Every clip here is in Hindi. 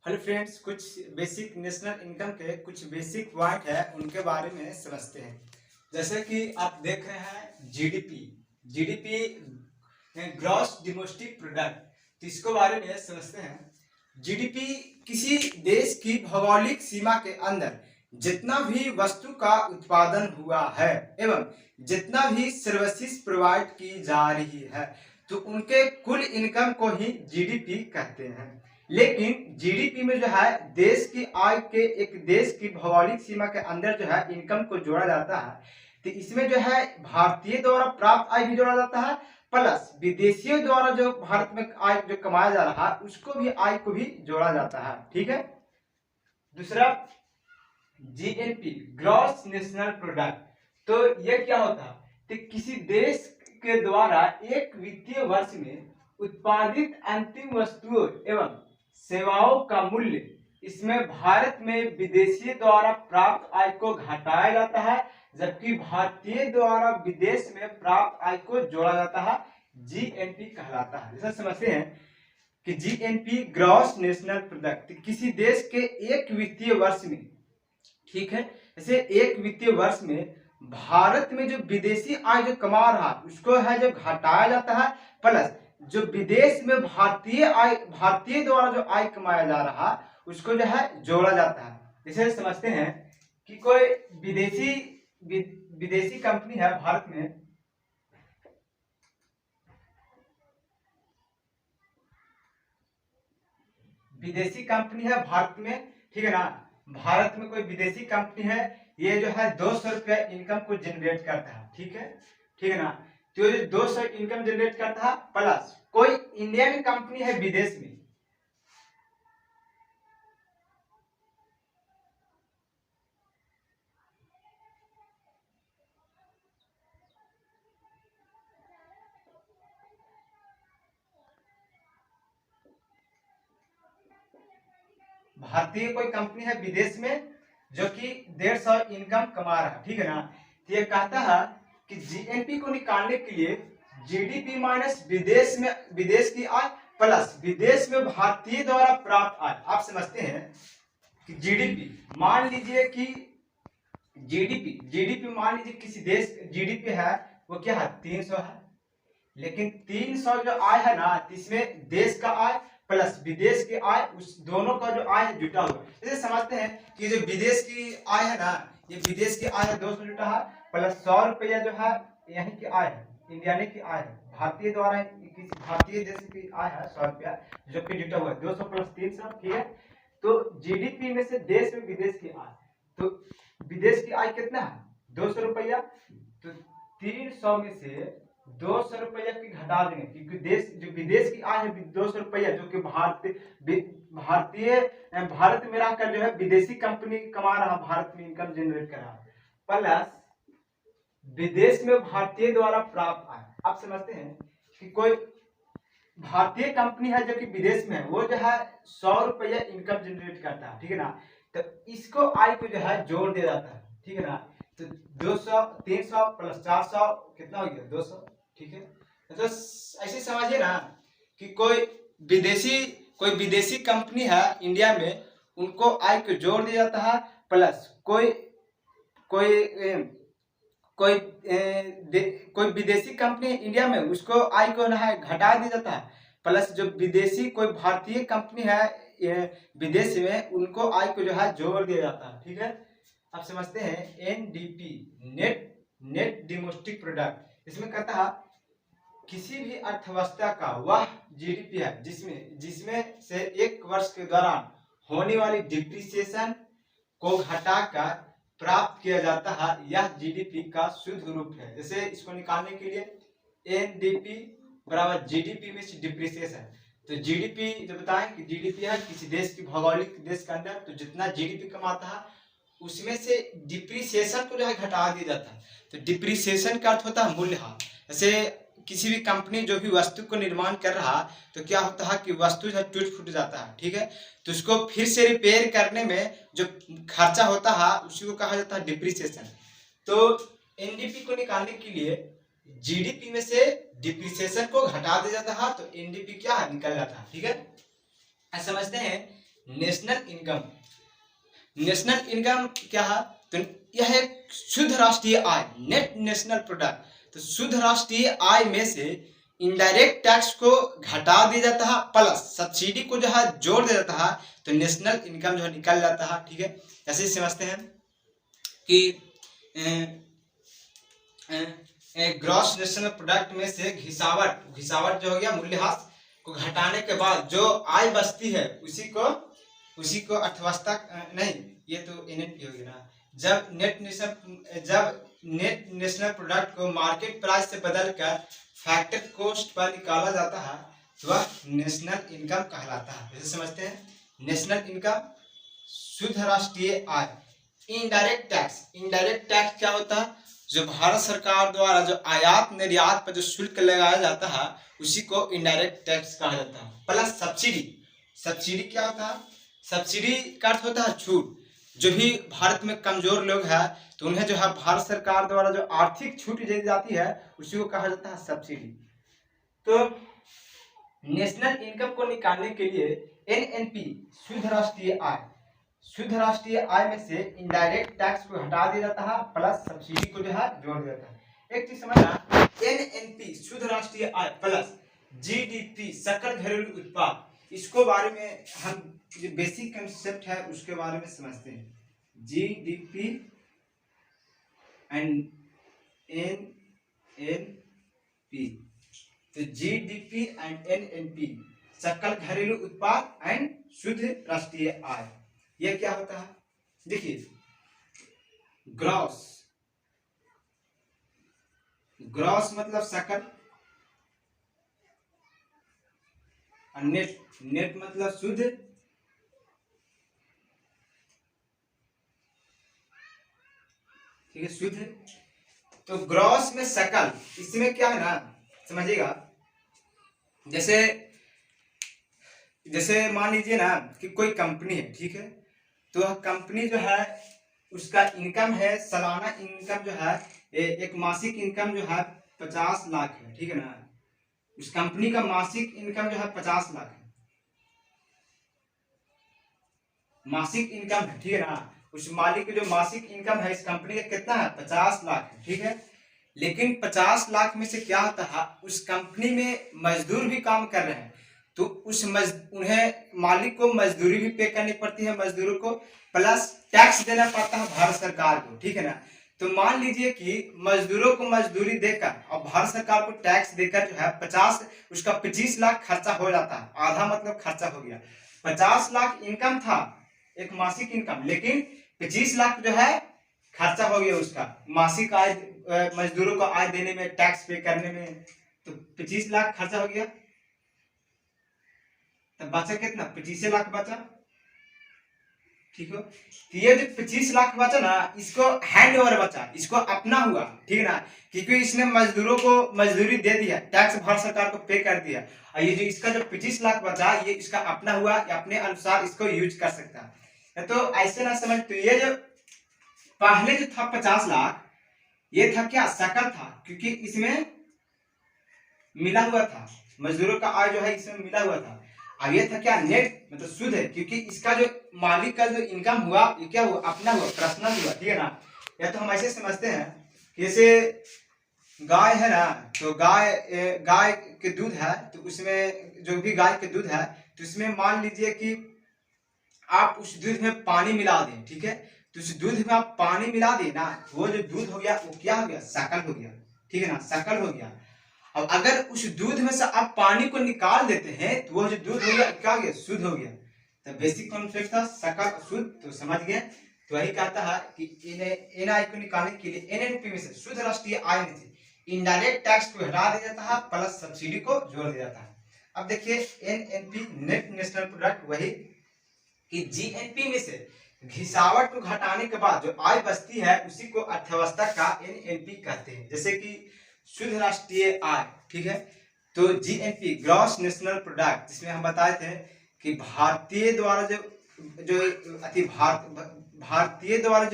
हेलो फ्रेंड्स, कुछ बेसिक नेशनल इनकम के कुछ बेसिक पॉइंट है उनके बारे में समझते हैं। जैसे कि आप देख रहे हैं GDP. GDP gross domestic product, तो इसको बारे में समझते हैं। जीडीपी किसी देश की भौगोलिक सीमा के अंदर जितना भी वस्तु का उत्पादन हुआ है एवं जितना भी सर्विसेज प्रोवाइड की जा रही है, तो उनके कुल इनकम को ही जीडीपी कहते हैं। लेकिन जीडीपी में जो है देश की आय के एक देश की भौगोलिक सीमा के अंदर जो है इनकम को जोड़ा जाता है। तो इसमें जो है भारतीय द्वारा प्राप्त आय भी जोड़ा जाता है, प्लस विदेशियों द्वारा जो भारत में आय जो कमाया जा रहा है उसको भी आय को भी जोड़ा जाता है। ठीक है। दूसरा, जीएनपी ग्रॉस नेशनल प्रोडक्ट। तो ये क्या होता है? तो किसी देश के द्वारा एक वित्तीय वर्ष में उत्पादित अंतिम वस्तुओं एवं सेवाओं का मूल्य, इसमें भारत में विदेशी द्वारा प्राप्त आय को घटाया जाता है, जबकि भारतीय द्वारा विदेश में प्राप्त आय को जोड़ा जाता है। जीएनपी कहलाता है। जैसा समझते हैं कि जीएनपी ग्रॉस नेशनल प्रोडक्ट किसी देश के एक वित्तीय वर्ष में, ठीक है, जैसे एक वित्तीय वर्ष में भारत में जो विदेशी आय जो कमा रहा है उसको है जो घटाया जाता है, प्लस जो विदेश में भारतीय द्वारा जो आय कमाया जा रहा है उसको जो है जोड़ा जाता है। जैसे समझते हैं कि कोई विदेशी कंपनी है भारत में, विदेशी कंपनी है भारत में, ठीक है ना। भारत में कोई विदेशी कंपनी है, ये जो है 200 रुपया इनकम को जनरेट करता है। ठीक है, ठीक है ना। तो ये 200 इनकम जनरेट करता है, प्लस कोई इंडियन कंपनी है विदेश में, भारतीय कोई कंपनी है विदेश में जो कि 150 इनकम कमा रहा है। ठीक है ना। तो ये कहता है कि जीएनपी को निकालने के लिए जीडीपी माइनस विदेश की आय प्लस विदेश में भारतीय द्वारा प्राप्त आय। आप समझते हैं कि जीडीपी मान लीजिए कि जीडीपी मान लीजिए किसी देश जीडीपी है वो क्या है 300 है, लेकिन 300 जो आय है ना इसमें देश का आय प्लस विदेश की आय, उस दोनों का जो आय है जुटा हुआ। जैसे समझते हैं कि जो विदेश की आय है ना, ये विदेश की आय है 200 जुटा है, प्लस 100 रुपया जो है यहीं की आय है, इंडियाने की आय है, भारतीय द्वारा किसी भारतीय देश की आय है 100 रुपया जो कि जुटा हुआ है 200 प्लस 300। ठीक है। तो जीडीपी में से देश में विदेश की आय, तो विदेश की आय कितना है 200 रुपया, तो 300 में से 200 रुपया की घटा देंगे, क्योंकि देश जो विदेश की आय है 200 रुपया जो कि भारत में रहकर जो है विदेशी कंपनी कमा रहा, भारत में इनकम जनरेट कर रहा, प्लस विदेश में भारतीय द्वारा प्राप्त आय। आप समझते हैं कि कोई भारतीय कंपनी है जो कि विदेश में है, वो जो है 100 रुपया इनकम जनरेट करता है। ठीक है ना। तो इसको आय को जो है जोड़ दिया जाता है। ठीक है ना। तो 200 300 प्लस 400 कितना हो गया 200। ठीक है। तो ऐसे समझिए ना कि कोई विदेशी कंपनी है इंडिया में, उनको आय को जोड़ दिया जाता है, प्लस कोई कोई विदेशी कंपनी इंडिया में उसको आय को है घटा दिया जाता है, प्लस जो विदेशी कोई भारतीय कंपनी है विदेश में, उनको आय को जो है जोड़ दिया जाता है। ठीक है। आप समझते हैं एनडीपी नेट डोमेस्टिक प्रोडक्ट, इसमें कहता है किसी भी अर्थव्यवस्था का वह जीडीपी है जिसमें से एक वर्ष के दौरान होने वाली डिप्रिसिएशन को घटाकर प्राप्त किया जाता है, यह जीडीपी का शुद्ध रूप है। जैसे इसको निकालने के लिए एनडीपी बराबर जीडीपी में डिप्रिसिएशन, तो जीडीपी जो बताएं कि जीडीपी है किसी देश की भौगोलिक देश के अंदर, तो जितना जीडीपी कमाता है उसमें से डिप्रिसिएशन को जो है घटा दिया जाता है। तो डिप्रिसिएशन का अर्थ होता है मूल्यह्रास। जैसे किसी भी कंपनी जो भी वस्तु को निर्माण कर रहा, तो क्या होता है कि वस्तु जो है टूट फूट जाता है। ठीक है। तो उसको फिर से रिपेयर करने में जो खर्चा होता है उसी को कहा जाता है डिप्रिसिएशन। तो एनडीपी को निकालने के लिए जीडीपी में से डिप्रिसिएशन को घटा दिया जाता है, तो एनडीपी क्या है निकल जाता है। ठीक है। समझते हैं नेशनल इनकम। नेशनल इनकम क्या है? तो यह एक शुद्ध राष्ट्रीय आय, नेट नेशनल प्रोडक्ट। तो शुद्ध राष्ट्रीय आय में से इनडायरेक्ट टैक्स को घटा दिया जाता है प्लस सब्सिडी को जो है जोड़ दिया जाता है, तो नेशनल इनकम जो है निकल जाता है। ठीक है, ऐसे ही समझते हैं कि ग्रॉस नेशनल प्रोडक्ट में से घिसावट जो हो गया मूल्यह्रास को घटाने के बाद जो आय बचती है उसी को अर्थव्यवस्था नहीं, ये तो एनएनपी हो गया ना। जब नेट नेशनल प्रोडक्ट को मार्केट प्राइस से बदलकर फैक्टर कॉस्ट पर निकाला जाता है तो वह नेशनल इनकम कहलाता है। जैसे समझते हैं नेशनल इनकम, शुद्ध राष्ट्रीय आय। इनडायरेक्ट टैक्स क्या होता है? जो भारत सरकार द्वारा जो आयात निर्यात पर जो शुल्क लगाया जाता है उसी को इनडायरेक्ट टैक्स कहा जाता है। प्लस सब्सिडी क्या होता है? सब्सिडी का अर्थ होता है छूट। जो भी भारत में कमजोर लोग हैं तो उन्हें जो है भारत सरकार द्वारा जो आर्थिक छूट दी जाती है उसी को कहा जाता है सब्सिडी। तो नेशनल इनकम को निकालने के लिए एनएनपी शुद्ध राष्ट्रीय आय में से इनडायरेक्ट टैक्स को हटा दिया जाता है प्लस सब्सिडी को जो है जोड़ दिया जाता है। एक चीज समझना, एनएनपी शुद्ध राष्ट्रीय आय प्लस जीडीपी सकल घरेलू उत्पाद, इसको बारे में हम जो बेसिक कंसेप्ट है उसके बारे में समझते हैं। GDP and NNP. तो जीडीपी एंड एनएनपी सकल घरेलू उत्पाद एंड शुद्ध राष्ट्रीय आय, यह क्या होता है? देखिए, ग्रॉस मतलब सकल, और नेट मतलब शुद्ध, ठीक है, शुद्ध। तो ग्रॉस में सकल, इसमें क्या है ना, समझिएगा, जैसे मान लीजिए ना कि कोई कंपनी है, ठीक है, तो कंपनी जो है उसका इनकम है, सालाना इनकम जो है एक मासिक इनकम जो है 50 लाख है, ठीक है ना। उस कंपनी का मासिक इनकम जो है 50 लाख है, मासिक इनकम है, ठीक है ना। उस मालिक की जो मासिक इनकम है इस कंपनी का कितना है? 50 लाख है, ठीक है। लेकिन 50 लाख में से क्या होता है, उस कंपनी में मजदूर भी काम कर रहे हैं तो उन्हें मालिक को मजदूरी भी पे करनी पड़ती है मजदूरों को, प्लस टैक्स देना पड़ता है भारत सरकार को, ठीक है ना। तो मान लीजिए कि मजदूरों को मजदूरी देकर और भारत सरकार को टैक्स देकर जो है 25 लाख खर्चा हो जाता है, आधा मतलब खर्चा हो गया। 50 लाख इनकम था एक मासिक इनकम, लेकिन 25 लाख जो है खर्चा हो गया उसका मासिक आय, मजदूरों को आय देने में, टैक्स पे करने में, तो 25 लाख खर्चा हो गया। तब बचा कितना? 25 लाख बचा, ठीक हो। तो ये जो 25 लाख बचा ना, इसको हैंड ओवर बचा, इसको अपना हुआ, ठीक है ना, क्योंकि इसने मजदूरों को मजदूरी दे दिया, टैक्स भारत सरकार को पे कर दिया, और ये जो इसका जो 25 लाख बचा ये इसका अपना हुआ, अपने अनुसार इसको यूज कर सकता है। तो ऐसे ना समझ, तो ये जो पहले जो था 50 लाख ये था क्या? सकल था, क्योंकि इसमें मिला हुआ था, मजदूरों का आय जो है इसमें मिला हुआ था। अब ये था क्या? नेट मतलब शुद्ध है, क्योंकि इसका जो मालिक का जो इनकम हुआ ये क्या हुआ? अपना हुआ, पर्सनल हुआ, ठीक है ना। या तो हम ऐसे समझते हैं कि जैसे गाय है ना, तो गाय के दूध है, तो उसमें जो भी गाय के दूध है तो उसमें मान लीजिए कि आप उस दूध में पानी मिला दें, ठीक है, तो उस दूध में आप पानी मिला दें ना, वो जो दूध हो गया वो क्या हो गया? सकल हो गया, ठीक है ना, सकल हो गया। अब अगर उस दूध में से आप पानी को निकाल देते हैं तो वो जो दूध हो गया क्या हो गया? शुद्ध हो गया। तो बेसिक कॉन्सेप्ट था सकल शुद्ध, तो समझ गए। तो वही कहता है कि एनआई को निकालने के लिए एनएनपी में से, शुद्ध राष्ट्रीय आय में से इनडायरेक्ट टैक्स को हटा दिया जाता है प्लस सब्सिडी को जोड़ दिया जाता है। अब देखिए एनएनपी नेट नेशनल प्रोडक्ट, वही कि जीएनपी में से घिसावट को घटाने के बाद जो आय बचती है उसी को अर्थव्यवस्था का एनएनपी कहते हैं। जैसे कि शुद्ध राष्ट्रीय आय, ठीक है, तो जीएनपी ग्रॉस नेशनल प्रोडक्ट, जिसमें हम बताए थे कि भारतीय द्वारा जो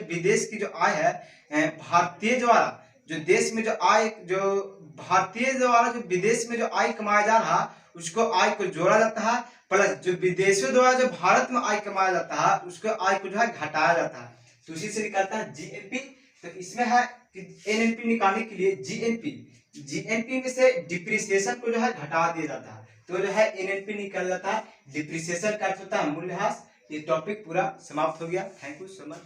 विदेश की जो आय है, भारतीय द्वारा जो विदेश में जो आय कमाया जा रहा उसको आय को जोड़ा जाता है, प्लस जो विदेशों द्वारा जो भारत में आय कमाया जाता है उसको आय को जो है घटाया जाता है, तो उसी से निकलता है जीएनपी। तो इसमें है कि एनएनपी निकालने के लिए जीएनपी में से डिप्रिसिएशन को जो है घटा दिया जाता है, तो जो है एनएनपी निकल जाता है। डिप्रिसिएशन का अर्थ होता है मूल्यह्रास। ये टॉपिक पूरा समाप्त हो गया। Thank you so much.